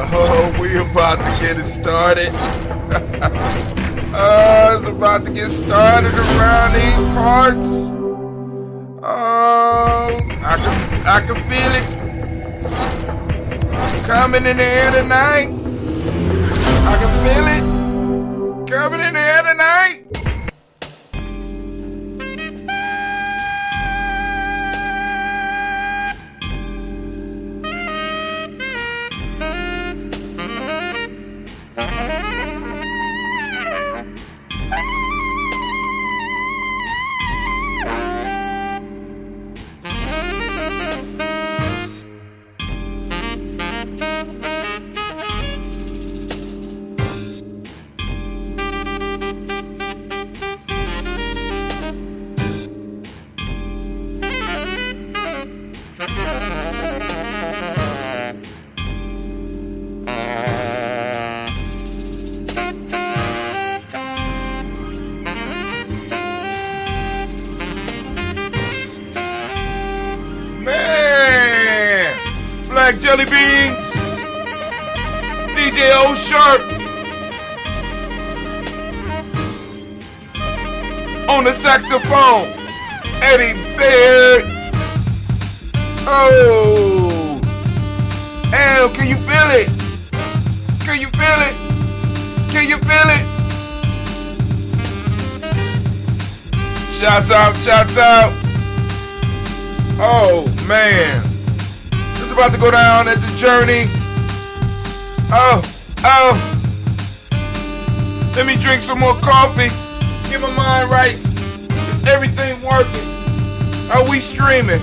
Oh, we about to get it started. It's about to get started around these parts. I can feel it coming in the air tonight. I can feel it coming in the air tonight. Black Jelly Bean, DJ O Sharp on the saxophone, Eddie Baird. Oh, L, can you feel it? Can you feel it? Can you feel it? Shouts out, shouts out. Oh man. It's about to go down at the Journey. Oh. Let me drink some more coffee. Get my mind right. Is everything working? Are we streaming?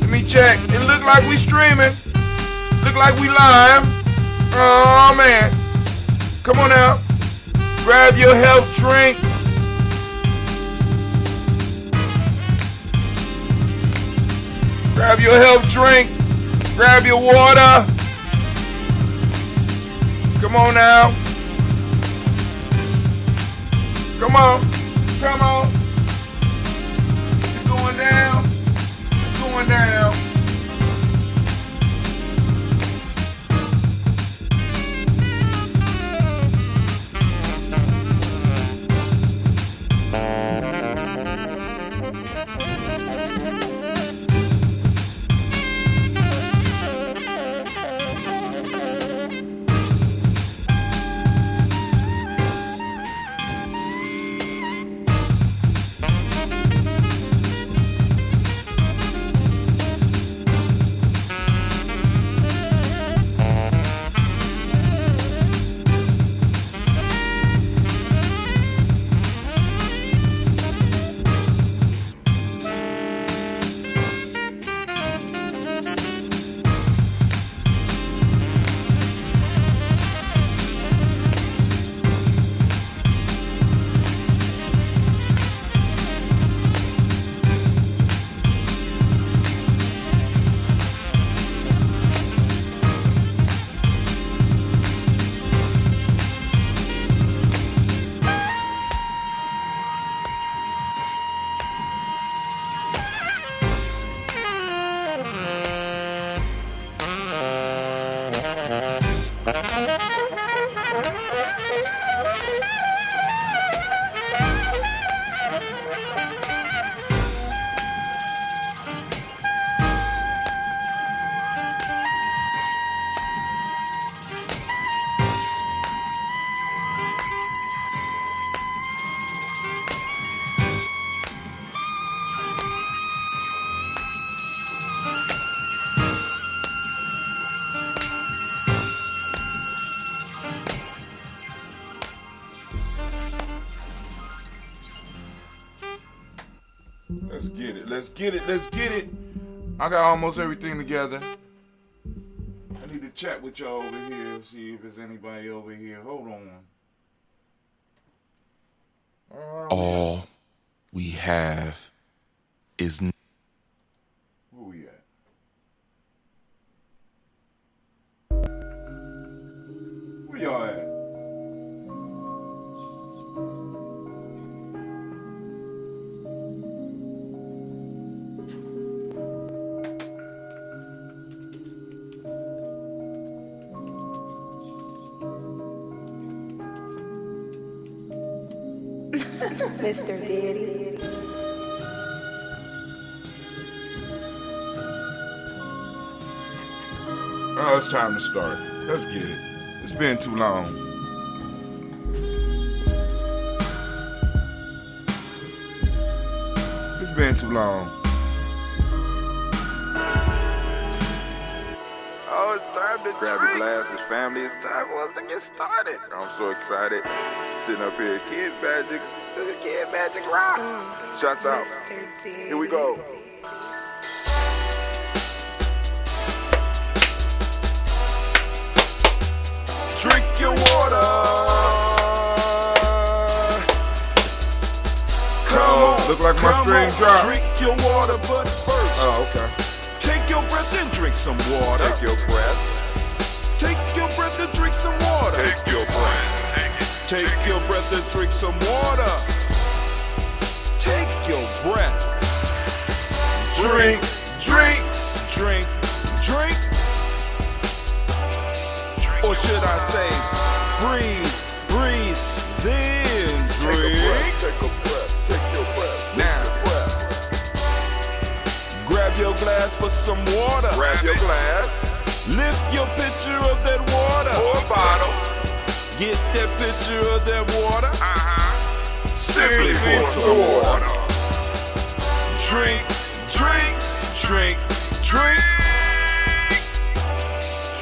Let me check. It look like we streaming. Look like we live. Oh man. Come on out. Grab your health drink. Grab your health drink. Grab your water. Come on now. Come on. Come on. It's going down. It's going down. Let's get it. Let's get it. Let's get it. I got almost everything together. I need to chat with y'all over here, see if there's anybody over here. Hold on. All we have is... Where we at? Where y'all at? Mr. Diddy. Oh, it's time to start. Let's get it. It's been too long. It's been too long. Oh, it's time to grab your glasses, family. It's time for us to get started. I'm so excited. Sitting up here, Kid Magic. Kid Magic Rock. Shots out. Here we go. Drink your water. Come on. Look like my stream dropped. Drink your water, but first. Oh, okay. Take your breath and drink some water. Take your breath. Take your breath and drink some water. Take your breath. Take your breath and drink some water. Take your breath. Drink, drink, Drink, drink. Or should I say, breathe, breathe, then drink. Take a breath. Take your breath. Now, grab your glass for some water. Grab your glass. Lift your pitcher of that water. Pour a bottle. Get that pitcher of that water. Simply Simply pour some water. Drink, drink, drink, drink.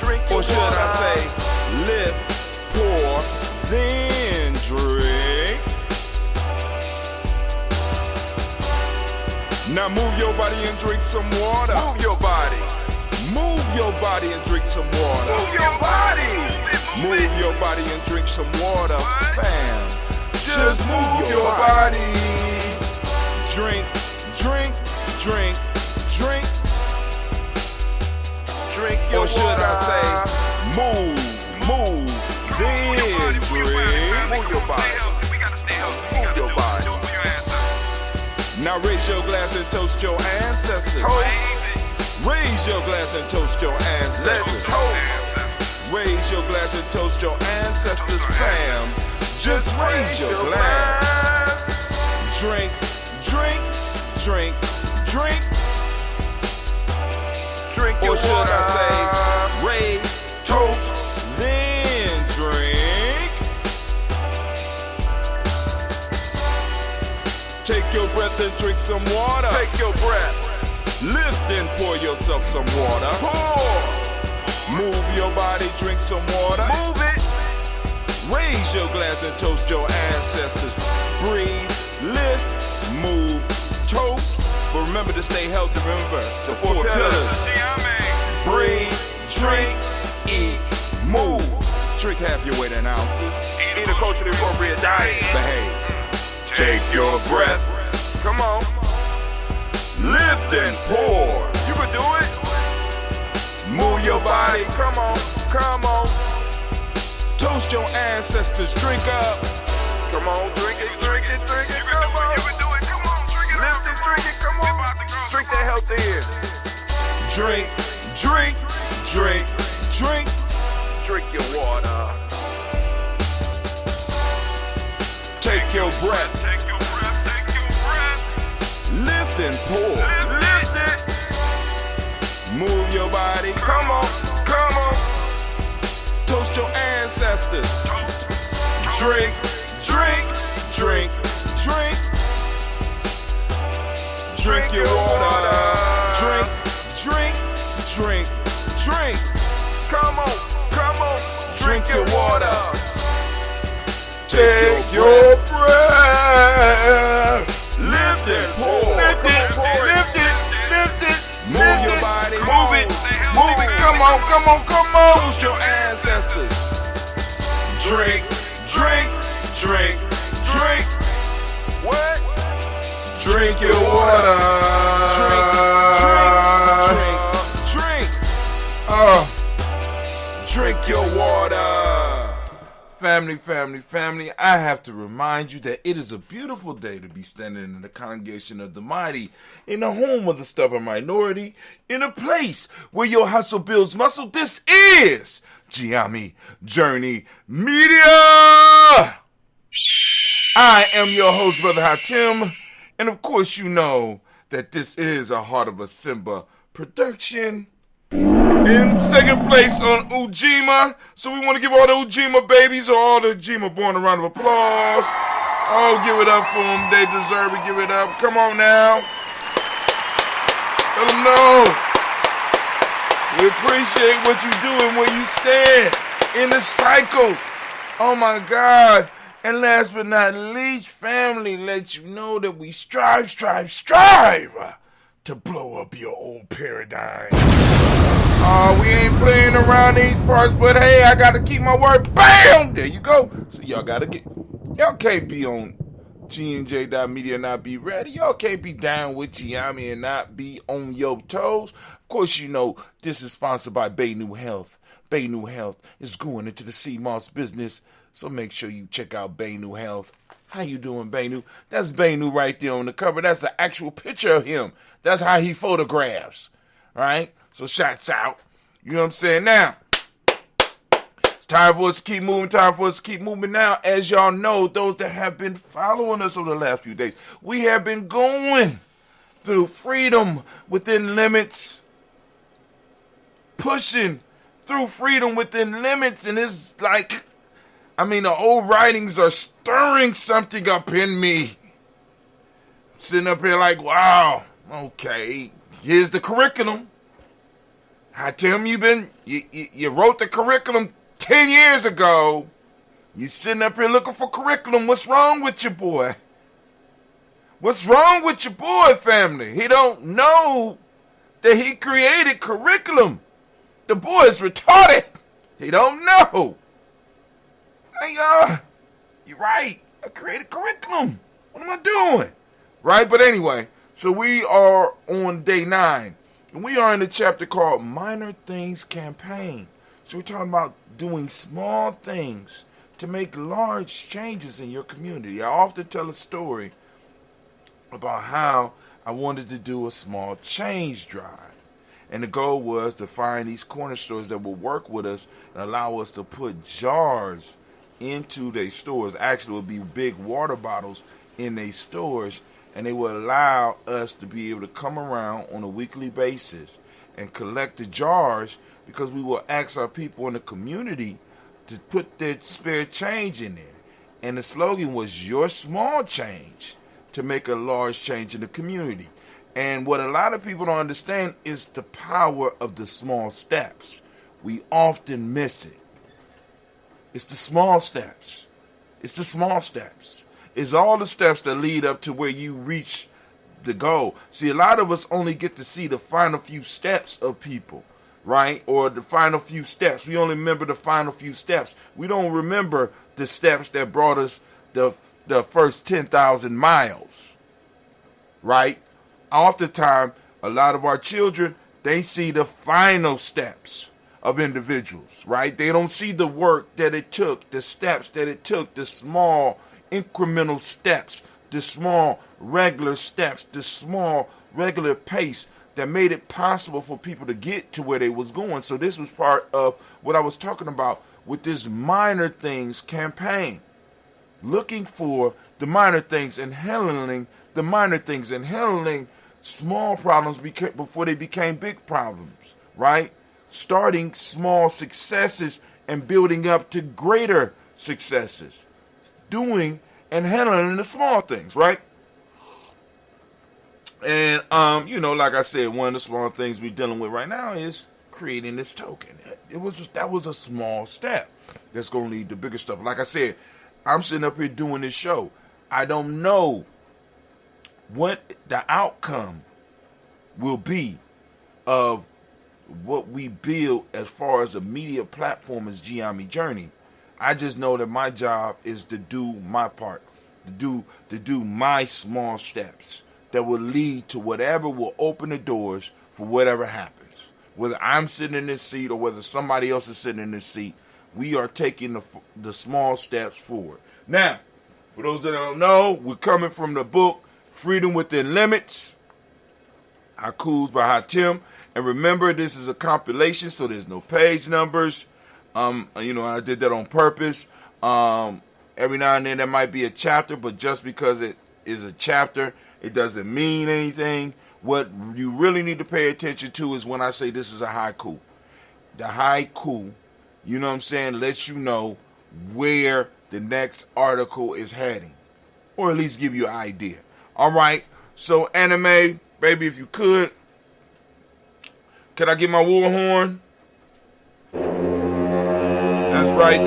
Drink your Or should water. I say, lift, pour, then drink. Now move your body and drink some water. Move your body. Move your body and drink some water. Move your body. Move your body and drink some water. Bam. Just move your body. Drink, drink, drink, drink. Drink your Or should water. I say, move, then drink. Move your body. Move your body. Now raise your glass and toast your ancestors. Raise your glass and toast your Let's ancestors. toast. Raise your glass and toast your ancestors, fam. Just raise your glass. Drink, drink, drink, drink. Drink your Or should water. I say, raise, toast, then drink. Take your breath and drink some water. Take your breath. Lift and pour yourself some water. Pour. Move your body, drink some water. Move it. Raise your glass and toast your ancestors. Breathe, lift, move, toast. But remember to stay healthy. Remember the four pillars. Breathe, drink, eat, move. Drink half your weight in ounces. Eat a culturally appropriate diet. Behave. Take your breath. Come on. Lift and pour. You can do it. Move your body. Come on. Come on. Toast your ancestors. Drink up. Come on. Drink it. Drink it. Drink it. Come on. You can do it. Come on. Drink it. Lift it. Drink it. Come on. Drink that healthy in. Drink, drink, drink, drink. Drink your water. Take your breath. Take your breath. Take your breath. Lift and pour. Lift it. Move your body. Come on. Come on. Toast your ancestors. Drink, drink, drink, drink. Drink your water. Drink, drink, drink, drink. Come on. Come on. Drink your water. Take your breath. Lift and pour. Lift it. Lift it. Lift it. Move your body. Move it. Move it. Come on. Come on. Come on. Toast your ancestors. Drink, drink, drink, drink. What? Drink your water. Drink, drink, drink, drink. Drink your water. Family, family, family, I have to remind you that it is a beautiful day to be standing in the congregation of the mighty, in the home of the stubborn minority, in a place where your hustle builds muscle. This is Gye-Nyame Journey Media. I am your host, Brother Hatim, and of course you know that this is a Heart of a Simba production. And it's taking place on Ujima, so we want to give all the Ujima babies or all the Ujima born a round of applause. Oh, give it up for them. They deserve it. Give it up. Come on now. Let them know. We appreciate what you do and where you stand in the cycle. Oh, my God. And last but not least, family, let you know that we strive to blow up your old paradigm. We ain't playing around these parts, but hey, I gotta keep my word. Bam! There you go. So y'all can't be on GNJ.media and not be ready. Y'all can't be down with Gye-Nyame and not be on your toes. Of course, you know this is sponsored by Bay New Health. Bay New Health is going into the sea moss business, so make sure you check out Bay New Health. How you doing, Bay New? That's Bay New right there on the cover. That's the actual picture of him. That's how he photographs. All right? So shots out. You know what I'm saying? Now, it's time for us to keep moving. Now, as y'all know, those that have been following us over the last few days, we have been going through freedom within limits, pushing through freedom within limits, and it's like, the old writings are stirring something up in me. Sitting up here like, wow, okay, here's the curriculum. I tell him you wrote the curriculum 10 years ago. You sitting up here looking for curriculum. What's wrong with your boy? What's wrong with your boy, family? He don't know that he created curriculum. The boy is retarded. He don't know. Hey, you're right. I created curriculum. What am I doing? Right? But anyway, so we are on day 9. And we are in a chapter called Minor Things Campaign. So we're talking about doing small things to make large changes in your community. I often tell a story about how I wanted to do a small change drive. And the goal was to find these corner stores that will work with us and allow us to put jars into their stores. Actually, it would be big water bottles in their stores, and they would allow us to be able to come around on a weekly basis and collect the jars, because we will ask our people in the community to put their spare change in there. And the slogan was your small change to make a large change in the community. And what a lot of people don't understand is the power of the small steps. We often miss it. It's the small steps. It's the small steps. It's all the steps that lead up to where you reach the goal. See, a lot of us only get to see the final few steps of people, right? Or the final few steps. We only remember the final few steps. We don't remember the steps that brought us the first 10,000 miles, right? Oftentimes, a lot of our children, they see the final steps of individuals, right? They don't see the work that it took, the steps that it took, the small incremental steps, the small regular steps, the small regular pace that made it possible for people to get to where they was going. So this was part of what I was talking about with this Minor Things campaign. Looking for the minor things and handling the minor things and handling small problems before they became big problems, right? Starting small successes and building up to greater successes. Doing and handling the small things, right? And, like I said, one of the small things we're dealing with right now is creating this token. That was a small step that's going to lead to bigger stuff. Like I said, I'm sitting up here doing this show. I don't know what the outcome will be of what we build as far as a media platform as Gye-Nyame Journey. I just know that my job is to do my part, to do my small steps that will lead to whatever will open the doors for whatever happens. Whether I'm sitting in this seat or whether somebody else is sitting in this seat, we are taking the small steps forward. Now, for those that don't know, we're coming from the book Freedom Within Limits, Haikus by Hatim. And remember, this is a compilation, so there's no page numbers. I did that on purpose. Every now and then there might be a chapter, but just because it is a chapter, it doesn't mean anything. What you really need to pay attention to is when I say this is a haiku. The haiku, you know what I'm saying, lets you know where the next article is heading. Or at least give you an idea. Alright, so anime, baby, if you could I get my war horn? That's right,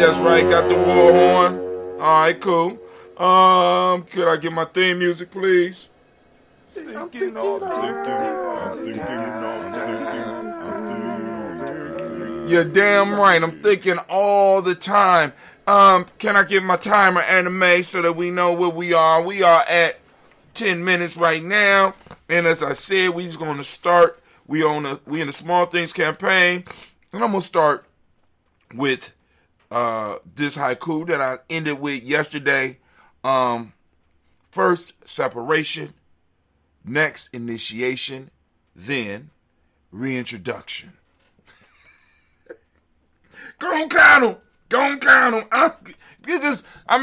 got the war horn. Alright, cool. Could I get my theme music, please? You're damn right, I'm thinking all the time. Can I get my timer, anime, so that we know where we are? We are at 10 minutes right now, and as I said, we're just going to start. We in the Small Things campaign, and I'm going to start with this haiku that I ended with yesterday. First, separation. Next, initiation. Then, reintroduction. Go on, count them. Go on. Go on. I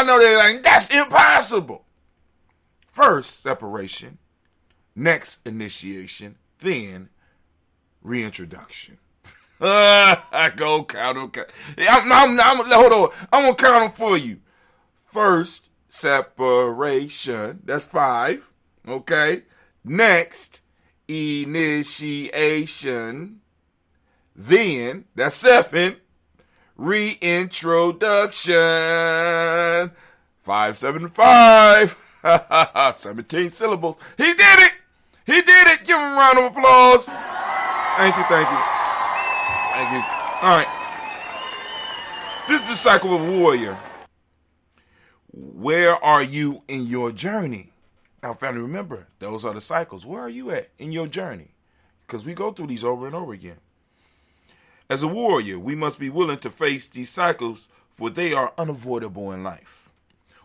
know they're like, that's impossible. First, separation. Next, initiation. Then, reintroduction. Go count them. Hold on. I'm going to count them for you. First, separation. That's 5. Okay. Next, initiation. Then, that's 7. Reintroduction. 575. 17 syllables. He did it. Give him a round of applause. Thank you. All right. This is the cycle of a warrior. Where are you in your journey? Now, family, remember, those are the cycles. Where are you at in your journey? Because we go through these over and over again. As a warrior, we must be willing to face these cycles, for they are unavoidable in life.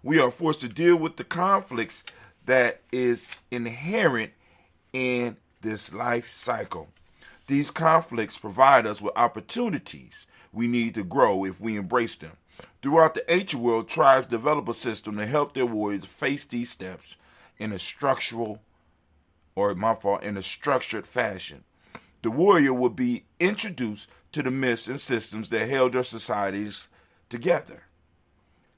We are forced to deal with the conflicts that is inherent in this life cycle. These conflicts provide us with opportunities we need to grow if we embrace them. Throughout the ancient world, tribes develop a system to help their warriors face these steps in a structured fashion. The warrior would be introduced to the myths and systems that held their societies together.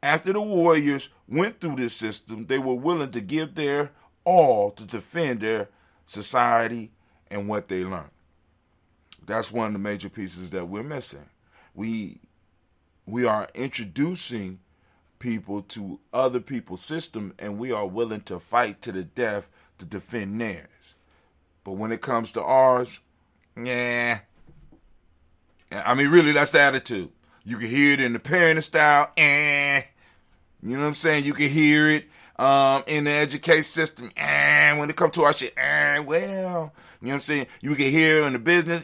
After the warriors went through this system, they were willing to give their all to defend their society and what they learned. That's one of the major pieces that we're missing. We are introducing people to other people's system, and we are willing to fight to the death to defend theirs. But when it comes to ours, yeah. I mean, really, that's the attitude. You can hear it in the parenting style. You know what I'm saying? You can hear it in the education system. When it comes to our shit, well, you know what I'm saying? You can hear it in the business.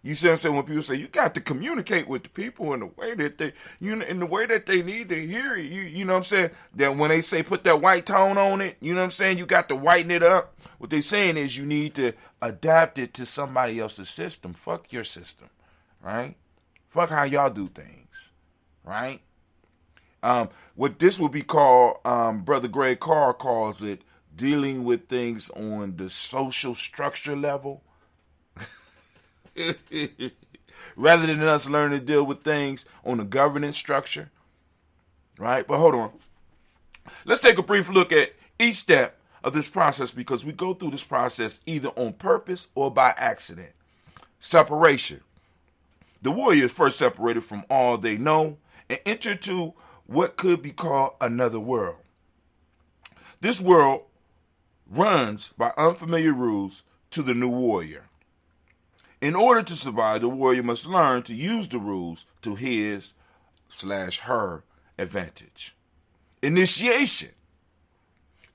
You see what I'm saying? When people say you got to communicate with the people in the way that they, in the way that they need to hear it. You know what I'm saying? That when they say put that white tone on it, you know what I'm saying? You got to whiten it up. What they're saying is you need to adapt it to somebody else's system. Fuck your system, right? Fuck how y'all do things, right? What this would be called, Brother Greg Carr calls it, dealing with things on the social structure level. Rather than us learning to deal with things on the governance structure, right? But hold on. Let's take a brief look at each step of this process, because we go through this process either on purpose or by accident. Separation. The warrior is first separated from all they know and enter to what could be called another world. This world runs by unfamiliar rules to the new warrior. In order to survive, the warrior must learn to use the rules to his/her advantage. Initiation.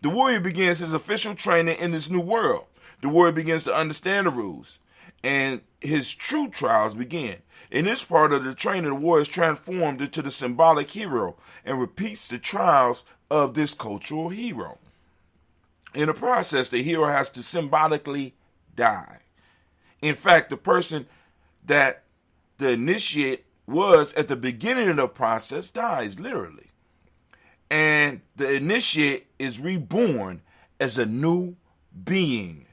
The warrior begins his official training in this new world. The warrior begins to understand the rules, and his true trials begin. In this part of the training, the warrior is transformed into the symbolic hero and repeats the trials of this cultural hero. In the process, the hero has to symbolically die. In fact, the person that the initiate was at the beginning of the process dies, literally. And the initiate is reborn as a new being.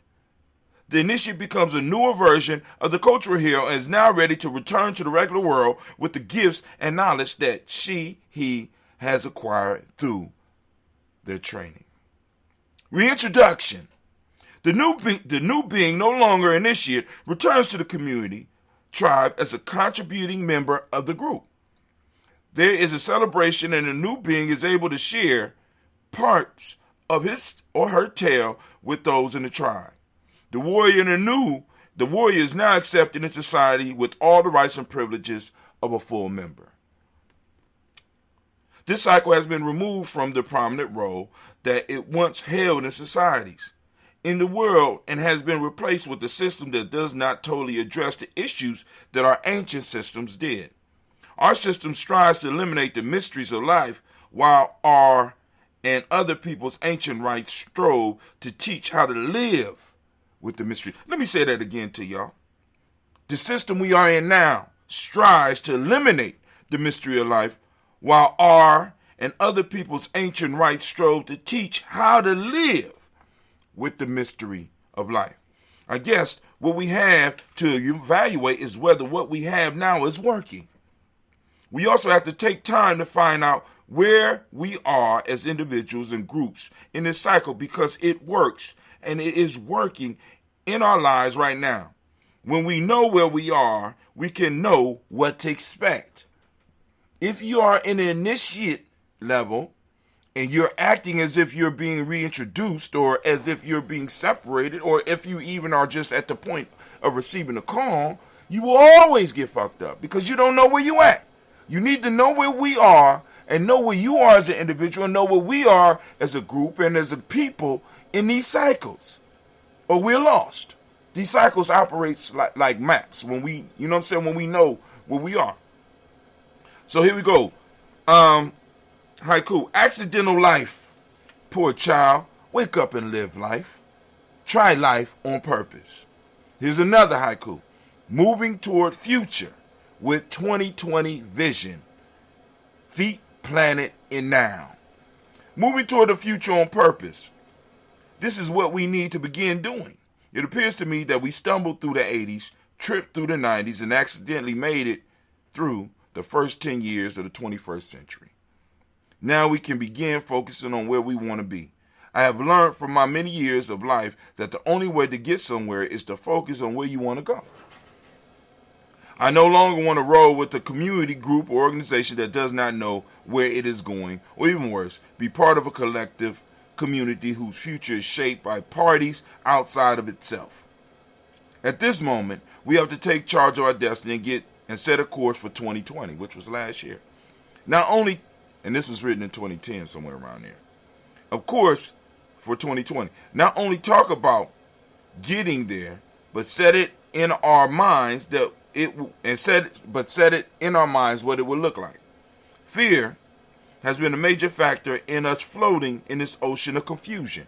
The initiate becomes a newer version of the cultural hero and is now ready to return to the regular world with the gifts and knowledge that he has acquired through their training. Reintroduction. The new being, no longer initiate, returns to the community tribe as a contributing member of the group. There is a celebration, and the new being is able to share parts of his or her tale with those in the tribe. The warrior is now accepted in society with all the rights and privileges of a full member. This cycle has been removed from the prominent role that it once held in societies in the world and has been replaced with a system that does not totally address the issues that our ancient systems did. Our system strives to eliminate the mysteries of life, while our and other people's ancient rites strove to teach how to live with the mystery. Let me say that again to y'all. The system we are in now strives to eliminate the mystery of life, while our and other people's ancient rites strove to teach how to live with the mystery of life. I guess what we have to evaluate is whether what we have now is working. We also have to take time to find out where we are as individuals and groups in this cycle, because it works, and it is working in our lives right now. When we know where we are, we can know what to expect. If you are in the initiate level and you're acting as if you're being reintroduced, or as if you're being separated, or if you even are just at the point of receiving a call, you will always get fucked up because you don't know where you at. You need to know where we are and know where you are as an individual and know where we are as a group and as a people in these cycles, or we're lost. These cycles operate like maps when we, when we know where we are. So here we go. Haiku. Accidental life. Poor child. Wake up and live life. Try life on purpose. Here's another haiku. Moving toward future with 2020 vision. Feet planted in now. Moving toward the future on purpose. This is what we need to begin doing. It appears to me that we stumbled through the 80s, tripped through the 90s, and accidentally made it through the first 10 years of the 21st century. Now we can begin focusing on where we want to be. I have learned from my many years of life that the only way to get somewhere is to focus on where you want to go. I no longer want to roll with a community, group, or organization that does not know where it is going, or even worse, be part of a collective community whose future is shaped by parties outside of itself. At this moment, we have to take charge of our destiny and set a course for 2020, which was last year. Not only, and this was written in 2010, somewhere around there. Of course, for 2020, not only talk about getting there, but set it in our minds set it in our minds what it would look like. Fear has been a major factor in us floating in this ocean of confusion.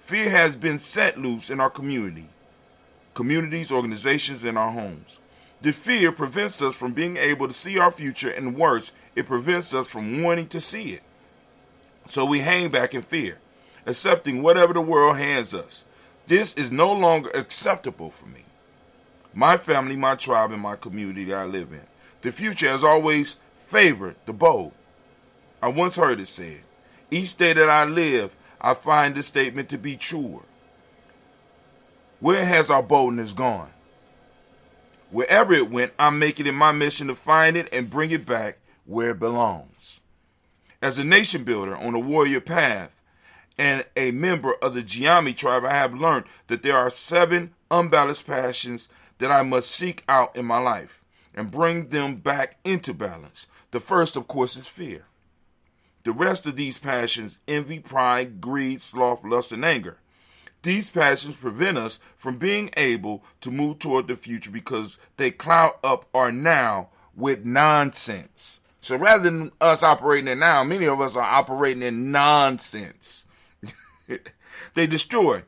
Fear has been set loose in our communities, organizations, and our homes. The fear prevents us from being able to see our future, and worse, it prevents us from wanting to see it. So we hang back in fear, accepting whatever the world hands us. This is no longer acceptable for me, my family, my tribe, and my community that I live in. The future has always favored the bold. I once heard it said, each day that I live, I find this statement to be truer. Where has our boldness gone? Wherever it went, I'm making it my mission to find it and bring it back where it belongs. As a nation builder on a warrior path and a member of the Gye-Nyame Tribe, I have learned that there are 7 unbalanced passions that I must seek out in my life and bring them back into balance. The first, of course, is fear. The rest of these passions, envy, pride, greed, sloth, lust, and anger. These passions prevent us from being able to move toward the future because they cloud up our now with nonsense. So rather than us operating in now, many of us are operating in nonsense. They destroy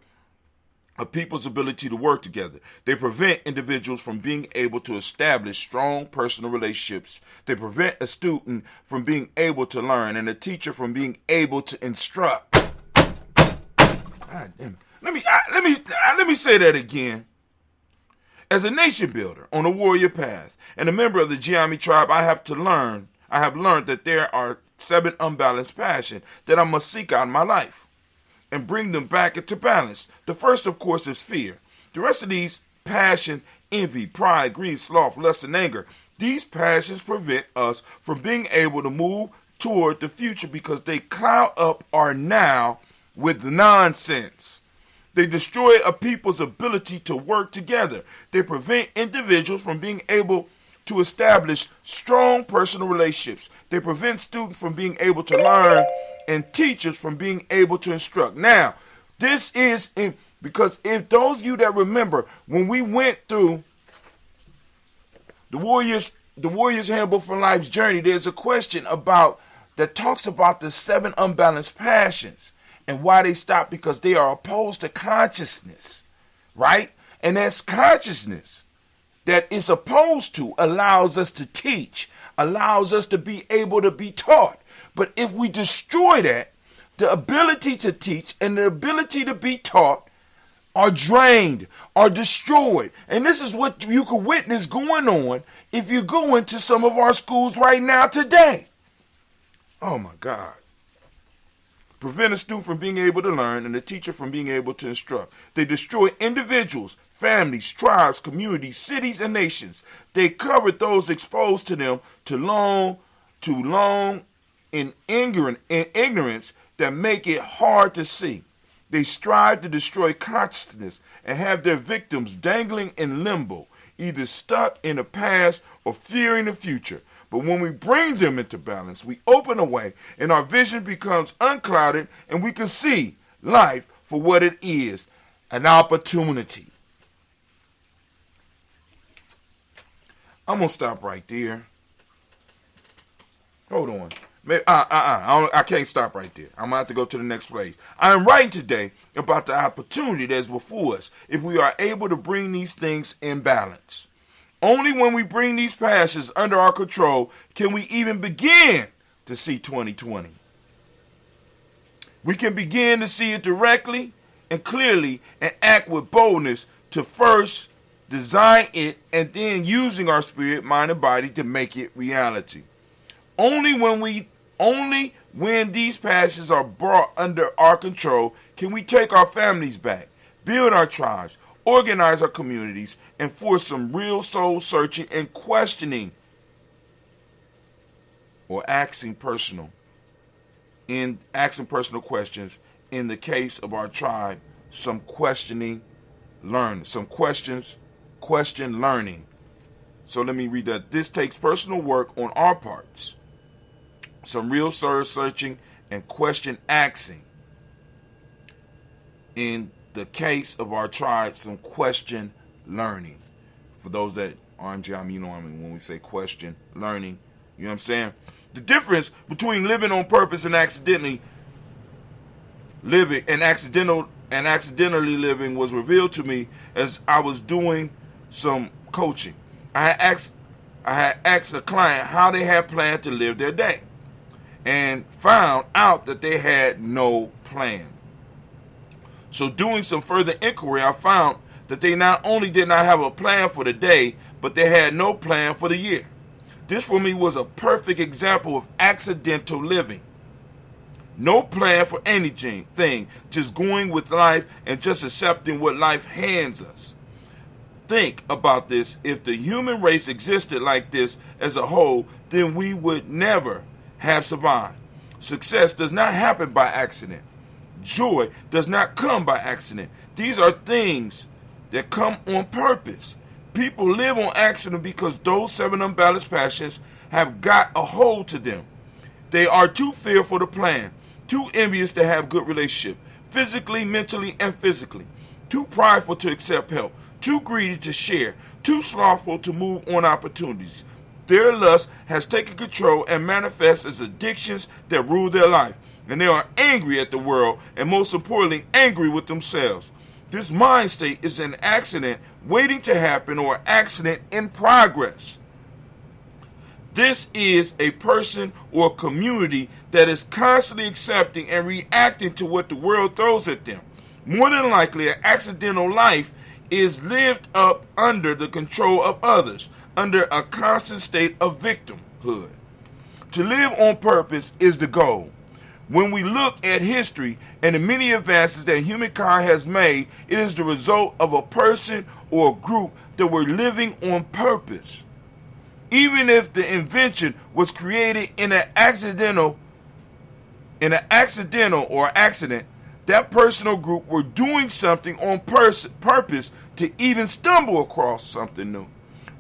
a people's ability to work together. They prevent individuals from being able to establish strong personal relationships. They prevent a student from being able to learn and a teacher from being able to instruct. God damn it. Let me say that again. As a nation builder on a warrior path and a member of the Gye-Nyame Tribe, I have learned that there are 7 unbalanced passions that I must seek out in my life and bring them back into balance. The first, of course, is fear. The rest of these passions, envy, pride, greed, sloth, lust, and anger, these passions prevent us from being able to move toward the future because they cloud up our now with nonsense. They destroy a people's ability to work together. They prevent individuals from being able to establish strong personal relationships. They prevent students from being able to learn and teachers from being able to instruct. Now, this is because if those of you that remember when we went through the Warriors Handbook for Life's Journey, there's a question that talks about the 7 unbalanced passions and why they stop, because they are opposed to consciousness, right? And that's consciousness that is opposed to allows us to teach, allows us to be able to be taught. But if we destroy that, the ability to teach and the ability to be taught are drained, are destroyed. And this is what you can witness going on if you go into some of our schools right now today. Oh my God. Prevent a student from being able to learn and a teacher from being able to instruct. They destroy individuals, families, tribes, communities, cities, and nations. They covered those exposed to them too long in ignorance that make it hard to see. They strive to destroy consciousness and have their victims dangling in limbo, either stuck in the past or fearing the future. But when we bring them into balance, we open a way and our vision becomes unclouded and we can see life for what it is, an opportunity. I'm going to stop right there. Hold on. I can't stop right there. I'm going to have to go to the next place. I am writing today about the opportunity that's before us if we are able to bring these things in balance. Only when we bring these passions under our control can we even begin to see 2020. We can begin to see it directly and clearly and act with boldness to first design it and then using our spirit, mind, and body to make it reality. Only when these passions are brought under our control can we take our families back, build our tribes, organize our communities, and force some real soul searching and questioning or asking personal questions. In the case of our tribe, some questioning, learn, some questions, question learning. So let me read that. This takes personal work on our parts. Some real soul searching and question asking. In the case of our tribe, some question learning. For those that aren't Gye-Nyame, you know what I mean when we say question learning. You know what I'm saying? The difference between living on purpose and accidentally living accidentally living was revealed to me as I was doing some coaching. I had asked a client how they had planned to live their day and found out that they had no plan. So doing some further inquiry, I found that they not only did not have a plan for the day, but they had no plan for the year. This for me was a perfect example of accidental living. No plan for anything, just going with life and just accepting what life hands us. Think about this. If the human race existed like this as a whole, then we would never have survived. Success does not happen by accident. Joy does not come by accident. These are things that come on purpose. People live on accident because those 7 unbalanced passions have got a hold to them. They are too fearful to plan, too envious to have good relationship, physically, mentally, and physically, too prideful to accept help, too greedy to share, too slothful to move on opportunities. Their lust has taken control and manifests as addictions that rule their life. And they are angry at the world and most importantly, angry with themselves. This mind state is an accident waiting to happen or accident in progress. This is a person or community that is constantly accepting and reacting to what the world throws at them. More than likely, an accidental life is lived up under the control of others, under a constant state of victimhood. To live on purpose is the goal. When we look at history and the many advances that humankind has made, it is the result of a person or a group that were living on purpose. Even if the invention was created in an accidental or accident, that person or group were doing something on purpose to even stumble across something new.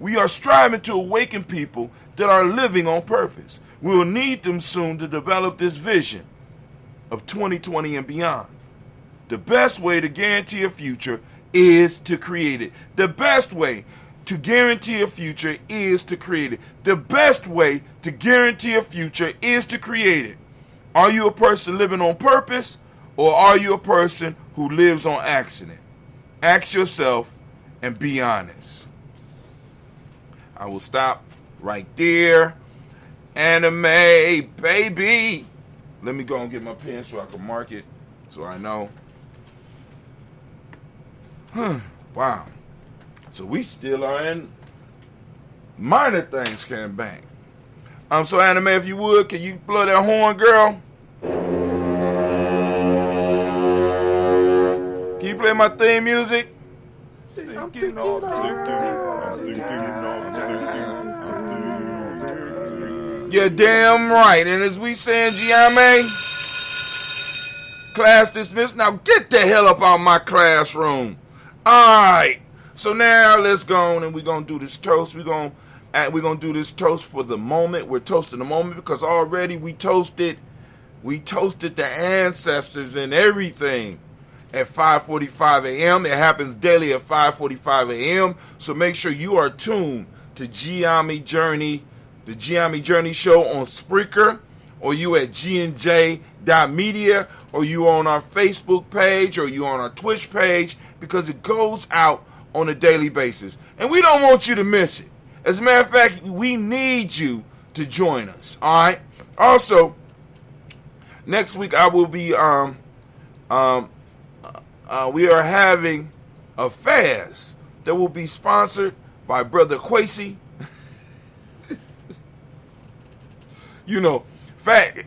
We are striving to awaken people that are living on purpose. We will need them soon to develop this vision of 2020 and beyond. The best way to guarantee a future is to create it. The best way to guarantee a future is to create it. The best way to guarantee a future is to create it. Are you a person living on purpose, or are you a person who lives on accident? Ask yourself and be honest. I will stop right there. Anime, baby. Let me go and get my pen so I can mark it so I know. Wow. So we still are in minor things came back. So Anime, if you would, can you blow that horn, girl? Can you play my theme music? You're damn right. And as we say in Gye-Nyame, class dismissed. Now get the hell up out of my classroom. Alright. So now let's go on and we're going to do this toast. We're going to do this toast for the moment. We're toasting the moment because already we toasted the ancestors and everything at 5:45 a.m. It happens daily at 5:45 a.m. So make sure you are tuned to Gye-Nyame Journey, the Gye-Nyame Journey show on Spreaker, or you at gnj.media, or you on our Facebook page, or you on our Twitch page, because it goes out on a daily basis. And we don't want you to miss it. As a matter of fact, we need you to join us. All right. Also, next week I will be we are having a fast that will be sponsored by Brother Quasi.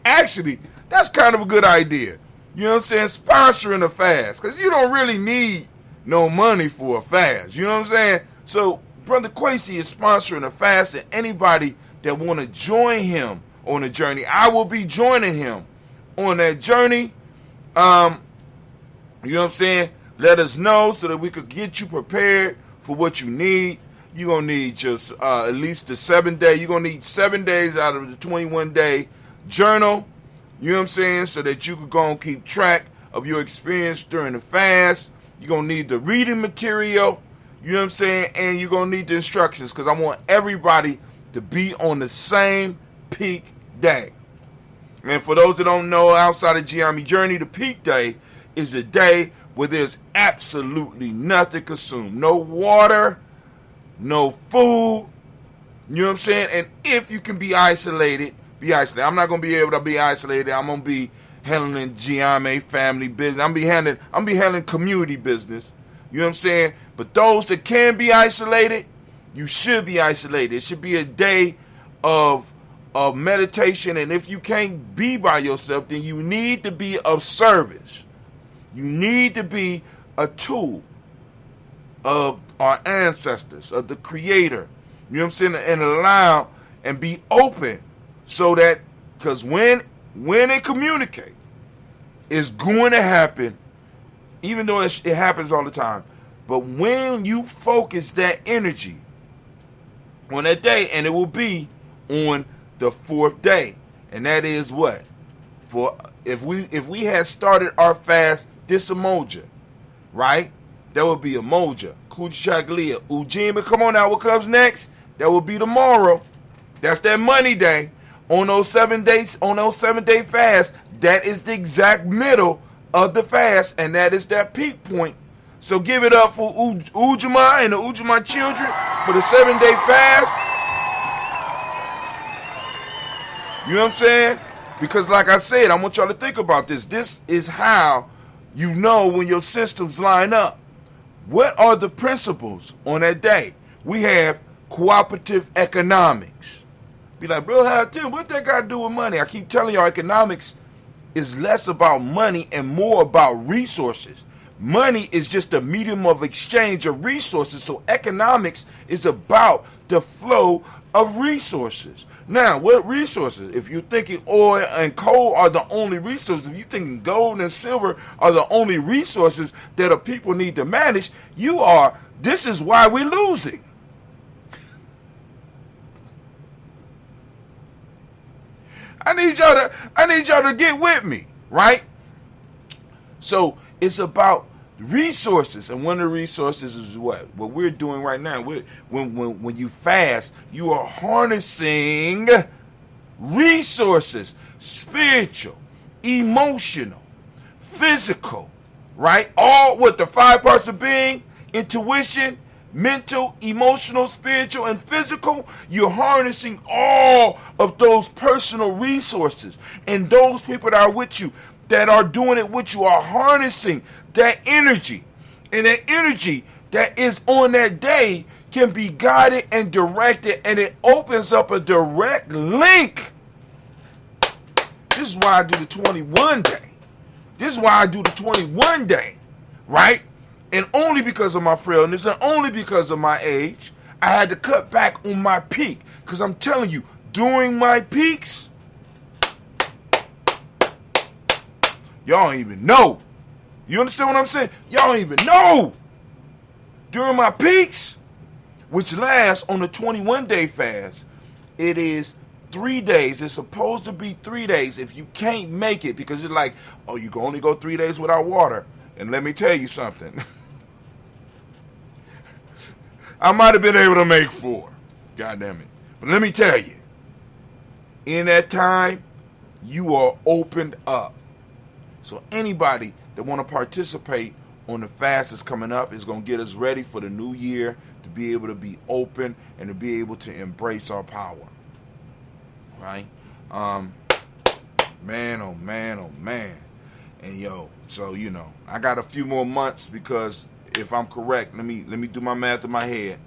Actually, that's kind of a good idea. You know what I'm saying? Sponsoring a fast, because you don't really need no money for a fast. You know what I'm saying? So Brother Quasi is sponsoring a fast, and anybody that want to join him on a journey, I will be joining him on that journey. You know what I'm saying? Let us know so that we could get you prepared for what you need. You're going to need just at least the 7 day. You're going to need 7 days out of the 21-day journal. You know what I'm saying? So that you could go and keep track of your experience during the fast. You're going to need the reading material. You know what I'm saying? And you're going to need the instructions, because I want everybody to be on the same peak day. And for those that don't know, outside of Gye-Nyame Journey, the peak day is a day where there's absolutely nothing consumed. No water, no food. You know what I'm saying? And if you can be isolated, be isolated. I'm not going to be able to be isolated. I'm going to be handling Gye-Nyame family business. I'm going to be handling community business. You know what I'm saying? But those that can be isolated, you should be isolated. It should be a day of meditation. And if you can't be by yourself, then you need to be of service. You need to be a tool of our ancestors, of the Creator. You know what I'm saying? And allow and be open, so that, because when they communicate, it's going to happen, even though it happens all the time. But when you focus that energy on that day, and it will be on the 4th day, and that is what? For if we had started our fast this Umoja, right? That would be Umoja, Kuchaglia, Ujima. Come on now, what comes next? That will be tomorrow. That's that money day. On those 7 days, on those 7-day fast, that is the exact middle of the fast, and that is that peak point. So give it up for Ujima and the Ujima children for the 7-day fast. You know what I'm saying? Because like I said, I want y'all to think about this. This is how you know when your systems line up. What are the principles on that day? We have cooperative economics. Be like, bro, what that got to do with money? I keep telling y'all, economics is less about money and more about resources. Money is just a medium of exchange of resources. So economics is about the flow of resources. Now, what resources? If you're thinking oil and coal are the only resources, if you're thinking gold and silver are the only resources that a people need to manage, this is why we're losing. I need y'all to get with me, right? So it's about resources, and one of the resources is what we're doing right now. When you fast, you are harnessing resources, spiritual, emotional, physical, right? All with the 5 parts of being: intuition, mental, emotional, spiritual, and physical. You're harnessing all of those personal resources, and those people that are with you, that are doing it with you, are harnessing that energy. And that energy that is on that day can be guided and directed, and it opens up a direct link. This is why I do the 21 day. This is why I do the 21 day, right? And only because of my frailness and only because of my age, I had to cut back on my peak. Because I'm telling you, during my peaks, y'all don't even know. You understand what I'm saying? Y'all don't even know. During my peaks, which lasts on the 21-day fast, it is 3 days. It's supposed to be 3 days. If you can't make it, because it's like, oh, you can only go 3 days without water. And let me tell you something. I might have been able to make 4. God damn it. But let me tell you, in that time, you are opened up. So anybody that want to participate on the fast that's coming up is going to get us ready for the new year, to be able to be open and to be able to embrace our power. Right? Man, oh man, oh man. And so I got a few more months, because if I'm correct, let me do my math in my head.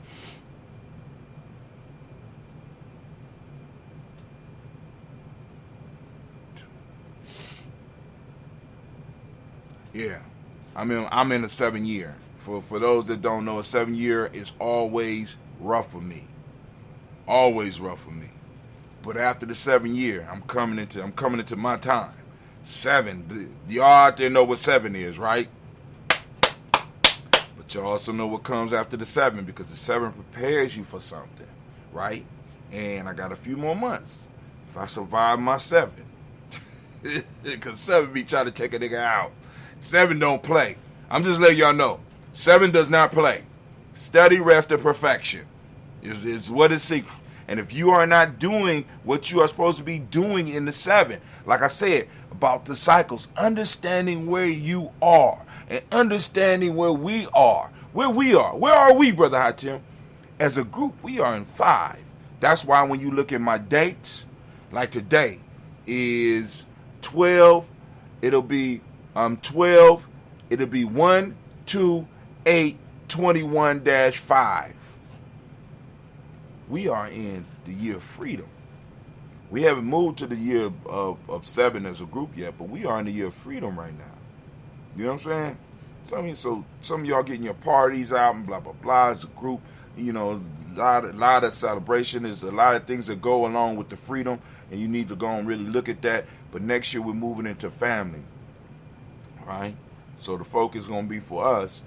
Yeah, I'm in a 7-year. For those that don't know, a 7-year is always rough for me. Always rough for me. But after the 7-year, I'm coming into my time. 7. Y'all out there know what 7 is, right? But you also know what comes after the 7, because the 7 prepares you for something, right? And I got a few more months if I survive my 7. Because 7 be trying to take a nigga out. 7 don't play. I'm just letting y'all know. 7 does not play. Study, rest, and perfection is what is secret. And if you are not doing what you are supposed to be doing in the 7, like I said, about the cycles, understanding where you are and understanding where we are. Where are we, Brother Hatim? As a group, we are in 5. That's why when you look at my dates, like today is 12, it'll be 12, it'll be 1, 2, 8, 21-5. We are in the year of freedom. We haven't moved to the year of 7 as a group yet, but we are in the year of freedom right now. You know what I'm saying? So some of y'all getting your parties out and blah, blah, blah as a group. A lot of celebration. There's a lot of things that go along with the freedom, and you need to go and really look at that. But next year we're moving into family, right? So the focus is going to be for us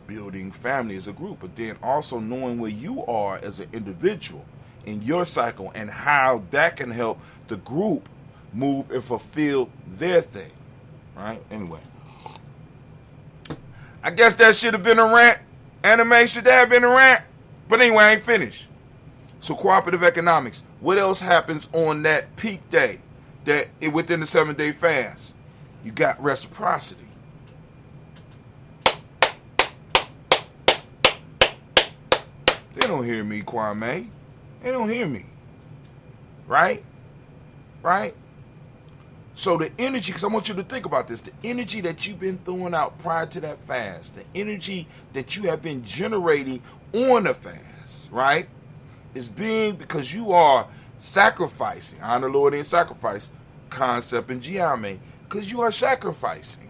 building family as a group, but then also knowing where you are as an individual in your cycle and how that can help the group move and fulfill their thing, right? Anyway, I guess that should have been a rant. Anime should have been a rant. But anyway, I ain't finished. So cooperative economics. What else happens on that peak day within the 7-day fast? You got reciprocity. They don't hear me, Kwame. They don't hear me. Right? Right? So the energy, because I want you to think about this, the energy that you've been throwing out prior to that fast, the energy that you have been generating on the fast, right, is being, because you are sacrificing, honor Lord in sacrifice, concept in Gye-Nyame, because you are sacrificing.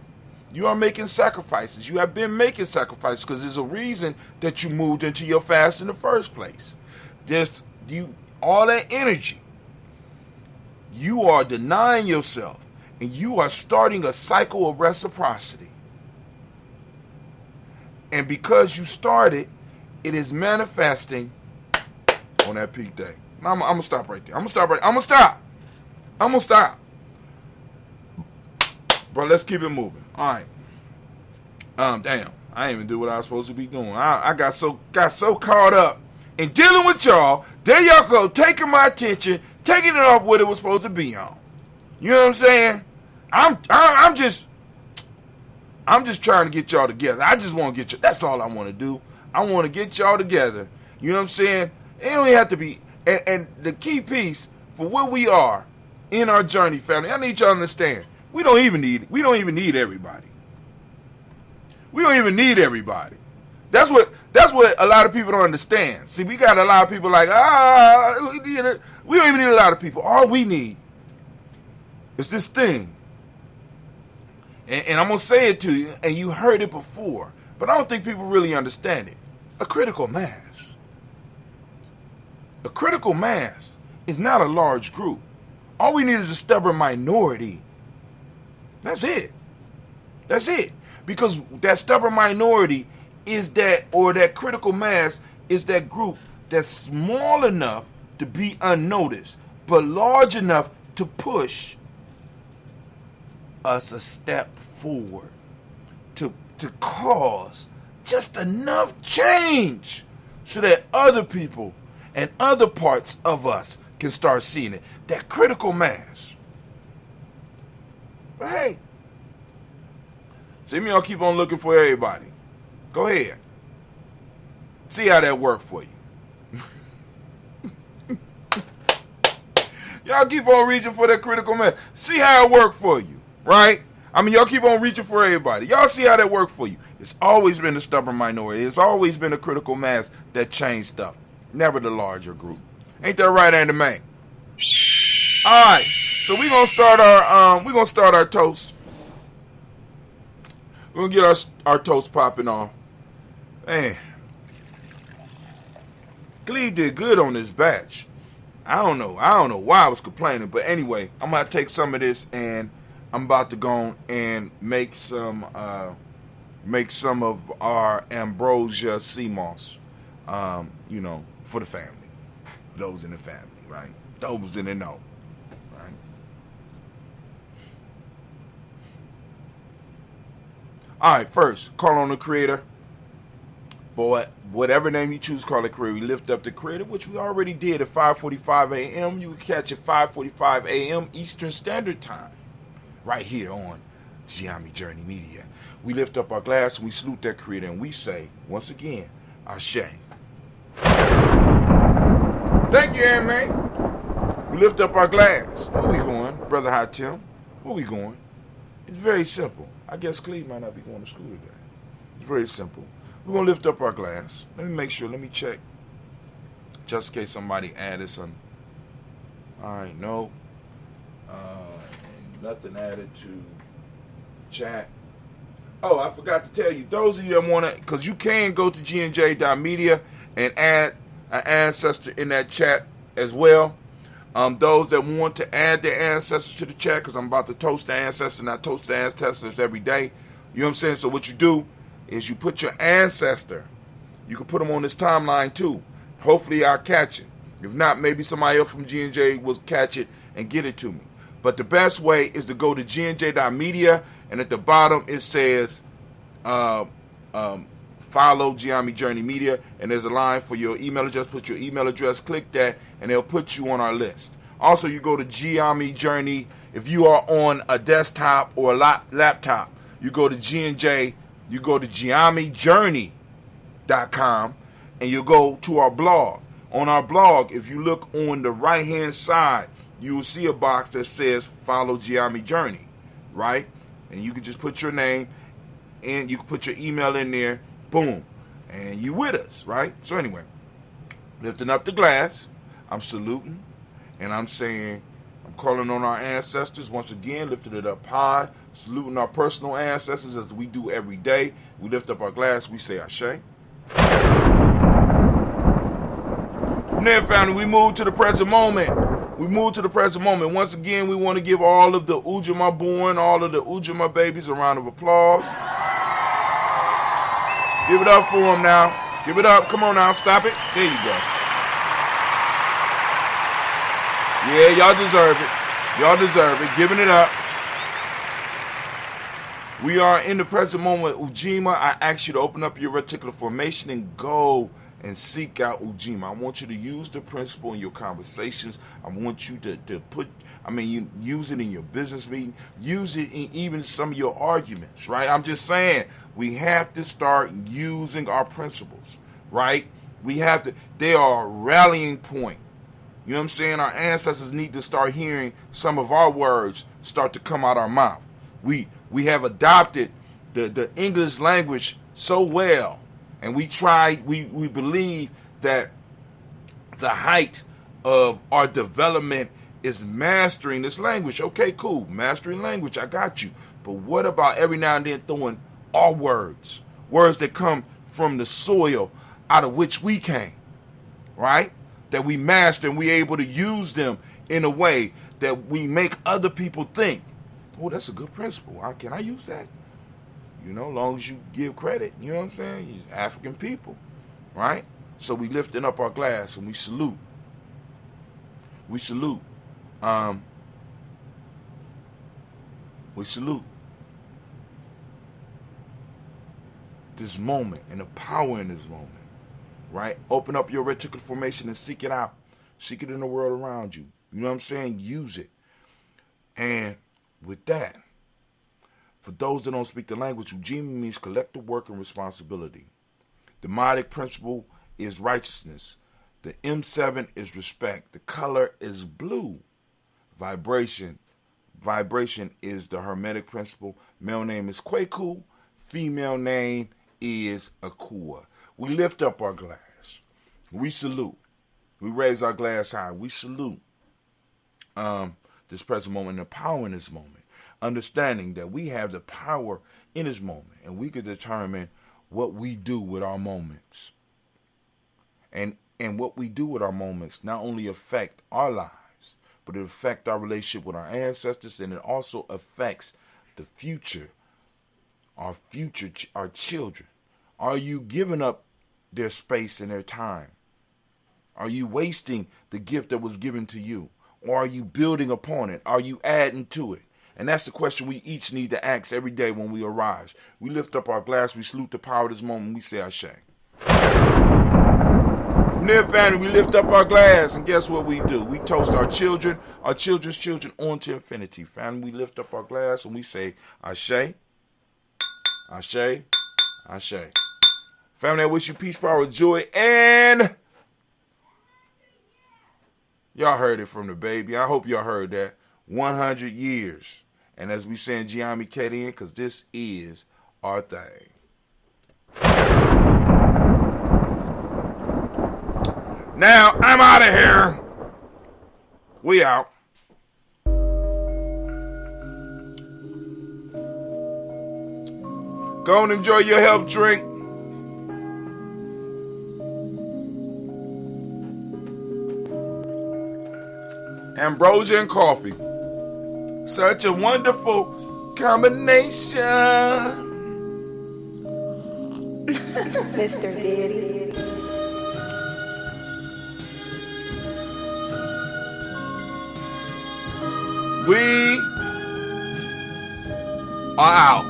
You are making sacrifices. You have been making sacrifices because there's a reason that you moved into your fast in the first place. There's all that energy. You are denying yourself, and you are starting a cycle of reciprocity. And because you started, it is manifesting on that peak day. Now, I'm going to stop right there. I'm going to stop. But let's keep it moving. All right. Damn. I didn't even do what I was supposed to be doing. I got so caught up in dealing with y'all. There y'all go, taking my attention, taking it off what it was supposed to be on. You know what I'm saying? I'm just trying to get y'all together. I just want to get you. That's all I want to do. I want to get y'all together. You know what I'm saying? It don't even have to be. And the key piece for where we are in our journey, family, I need y'all to understand. We don't even need everybody. We don't even need everybody. That's what a lot of people don't understand. See, we got a lot of people like, we don't even need a lot of people. All we need is this thing. And I'm going to say it to you, and you heard it before, but I don't think people really understand it. A critical mass. A critical mass is not a large group. All we need is a stubborn minority. That's it. That's it. Because that stubborn minority is that, or that critical mass is that group that's small enough to be unnoticed, but large enough to push us a step forward, to cause just enough change so that other people and other parts of us can start seeing it. That critical mass. But hey, see me, I'll keep on looking for everybody. Go ahead. See how that worked for you. Y'all keep on reaching for that critical mass. See how it worked for you, right? I mean, y'all keep on reaching for everybody. Y'all see how that worked for you. It's always been a stubborn minority. It's always been a critical mass that changed stuff. Never the larger group. Ain't that right, Andy May? All right. So we're gonna start our toast. We're gonna get our toast popping off. Man, Cleve did good on this batch. I don't know why I was complaining, but anyway, I'm gonna take some of this and I'm about to go and make some of our ambrosia sea moss, for the family, for those in the family, right? Those in the know, right? All right, first, call on the Creator. Boy, whatever name you choose, call the Creator. We lift up the Creator, which we already did at 5:45 a.m. You can catch at 5:45 a.m. Eastern Standard Time, right here on Gye-Nyame Journey Media. We lift up our glass and we salute that Creator, and we say, once again, Ashe. Thank you, Anime. We lift up our glass. Where we going, Brother High Tim? Where we going? It's very simple. I guess Cleve might not be going to school today. It's very simple. We're going to lift up our glass. Let me make sure. Let me check. Just in case somebody added some. All right, no. Nothing added to chat. Oh, I forgot to tell you. Those of you that want to, because you can go to gnj.media and add an ancestor in that chat as well. Those that want to add their ancestors to the chat, because I'm about to toast the ancestors, and I toast the ancestors every day. You know what I'm saying? So what you do is you put your ancestor. You can put them on this timeline too. Hopefully I'll catch it. If not, maybe somebody else from G&J will catch it and get it to me. But the best way is to go to gnj.media, and at the bottom it says follow Gye-Nyame Journey Media, and there's a line for your email address. Put your email address, click that, and they'll put you on our list. Also, you go to Gye-Nyame Journey. If you are on a desktop or a laptop, you go to G&J, you go to GyeNameJourney.com, and you'll go to our blog. On our blog, if you look on the right-hand side, you will see a box that says Follow Gye-Nyame Journey, right? And you can just put your name and you can put your email in there, boom, and you with us, right? So anyway, lifting up the glass, I'm saluting, and I'm saying, I'm calling on our ancestors once again, lifting it up high, saluting our personal ancestors as we do every day. We lift up our glass, we say Ashe. From there, family, we move to the present moment. Once again, we want to give all of the Ujima born, all of the Ujima babies a round of applause. Give it up for them now. Give it up. Come on now. Stop it. There you go. Yeah, y'all deserve it. Y'all deserve it. Giving it up. We are in the present moment. Ujima, I ask you to open up your reticular formation and go and seek out Ujima. I want you to use the principle in your conversations. I want you to use it in your business meeting. Use it in even some of your arguments, right? I'm just saying, we have to start using our principles, right? They are a rallying point. You know what I'm saying? Our ancestors need to start hearing some of our words start to come out our mouth. We have adopted the English language so well. And we believe that the height of our development is mastering this language. Okay, cool. Mastering language, I got you. But what about every now and then throwing our words that come from the soil out of which we came, right? That we master and we're able to use them in a way that we make other people think, oh, that's a good principle. Can I use that? You know, as long as you give credit, you know what I'm saying? He's African people, right? So we lifting up our glass and we salute. We salute. We salute this moment and the power in this moment, right? Open up your reticular formation and seek it out. Seek it in the world around you. You know what I'm saying? Use it. And with that, for those that don't speak the language, Ujima means collective work and responsibility. The Modic principle is righteousness. The M7 is respect. The color is blue. Vibration is the Hermetic principle. Male name is Kwaku. Female name is Akua. We lift up our glass. We salute. We raise our glass high. We salute this present moment and the power in this moment. Understanding that we have the power in this moment and we can determine what we do with our moments. And what we do with our moments not only affect our lives, but it affects our relationship with our ancestors, and it also affects the future, our children. Are you giving up their space and their time? Are you wasting the gift that was given to you? Or are you building upon it? Are you adding to it? And that's the question we each need to ask every day when we arise. We lift up our glass, we salute the power of this moment, we say Ashe. From there, family, we lift up our glass, and guess what we do? We toast our children, our children's children, on to infinity. Family, we lift up our glass, and we say Ashe, Ashe, Ashe. Family, I wish you peace, power, joy, and y'all heard it from the baby. I hope y'all heard that. 100 years. And as we say in Gye-Nyame Tribe, because this is our thing. Now, I'm out of here. We out. Go and enjoy your health drink. Ambrosia and coffee. Such a wonderful combination. Mr. Daddy. We are out.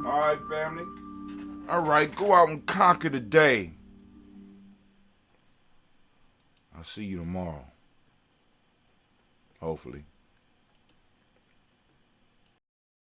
All right, family. All right, go out and conquer the day. I'll see you tomorrow. Hopefully.